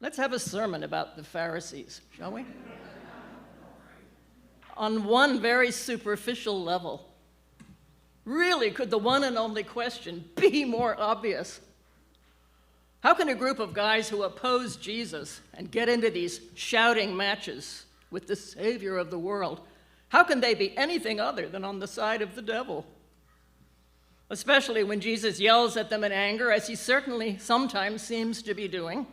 Let's have a sermon about the Pharisees, shall we? On one very superficial level, really, could the one and only question be more obvious? How can a group of guys who oppose Jesus and get into these shouting matches with the Savior of the world, how can they be anything other than on the side of the devil? Especially when Jesus yells at them in anger, as he certainly sometimes seems to be doing.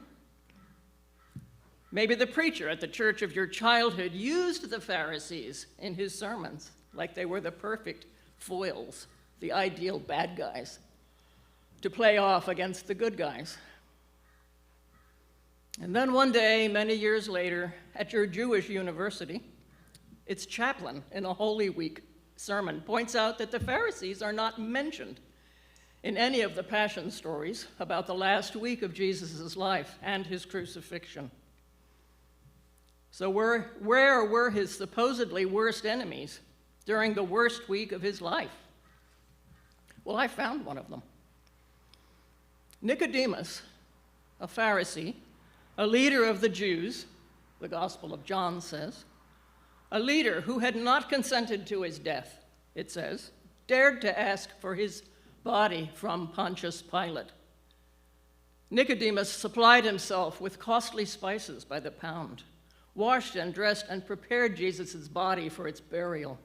Maybe the preacher at the church of your childhood used the Pharisees in his sermons like they were the perfect foils, the ideal bad guys, to play off against the good guys. And then one day, many years later, at your Jewish university, its chaplain in a Holy Week sermon points out that the Pharisees are not mentioned in any of the Passion stories about the last week of Jesus' life and his crucifixion. So where were his supposedly worst enemies during the worst week of his life? Well, I found one of them. Nicodemus, a Pharisee, a leader of the Jews, the Gospel of John says, a leader who had not consented to his death, it says, dared to ask for his body from Pontius Pilate. Nicodemus supplied himself with costly spices by the pound, washed and dressed and prepared Jesus' body for its burial.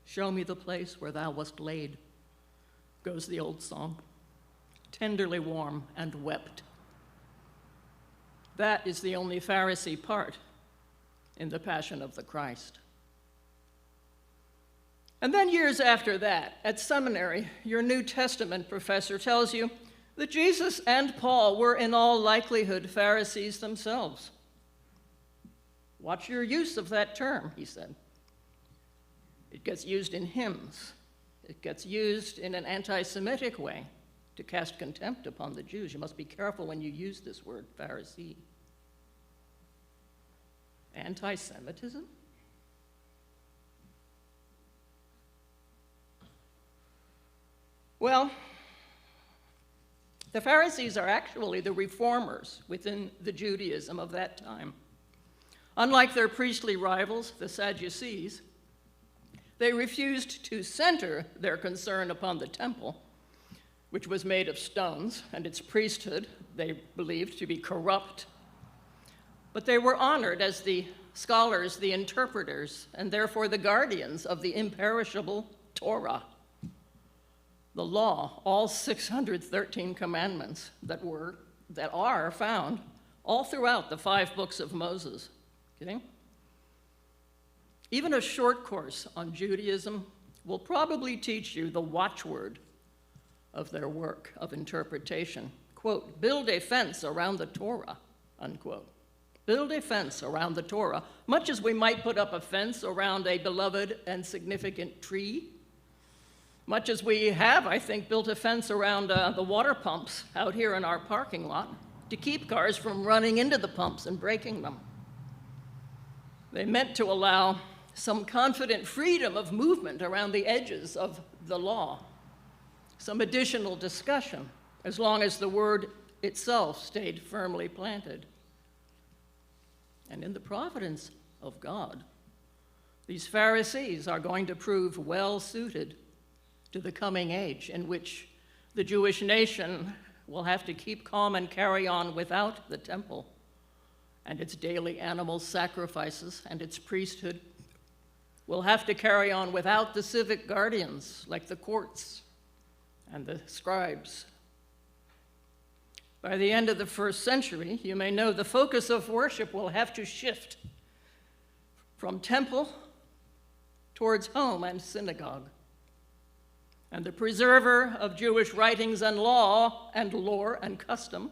Show me the place where thou wast laid, goes the old song, tenderly warm and wept. That is the only Pharisee part in the Passion of the Christ. And then years after that, at seminary, your New Testament professor tells you that Jesus and Paul were in all likelihood Pharisees themselves. Watch your use of that term, he said. It gets used in hymns. It gets used in an anti-Semitic way to cast contempt upon the Jews. You must be careful when you use this word, Pharisee. Anti-Semitism? Well, the Pharisees are actually the reformers within the Judaism of that time. Unlike their priestly rivals, the Sadducees, they refused to center their concern upon the temple, which was made of stones, and its priesthood they believed to be corrupt. But they were honored as the scholars, the interpreters, and therefore the guardians of the imperishable Torah, the law, all 613 commandments that are found all throughout the 5 books of Moses. Kidding? Even a short course on Judaism will probably teach you the watchword of their work of interpretation. Quote, build a fence around the Torah, unquote. Build a fence around the Torah, much as we might put up a fence around a beloved and significant tree, much as we have, I think, built a fence around the water pumps out here in our parking lot to keep cars from running into the pumps and breaking them. They meant to allow some confident freedom of movement around the edges of the law, some additional discussion, as long as the word itself stayed firmly planted. And in the providence of God, these Pharisees are going to prove well-suited to the coming age in which the Jewish nation will have to keep calm and carry on without the temple and its daily animal sacrifices and its priesthood, will have to carry on without the civic guardians like the courts and the scribes. By the end of the 1st century, you may know the focus of worship will have to shift from temple towards home and synagogue. And the preserver of Jewish writings and law and lore and custom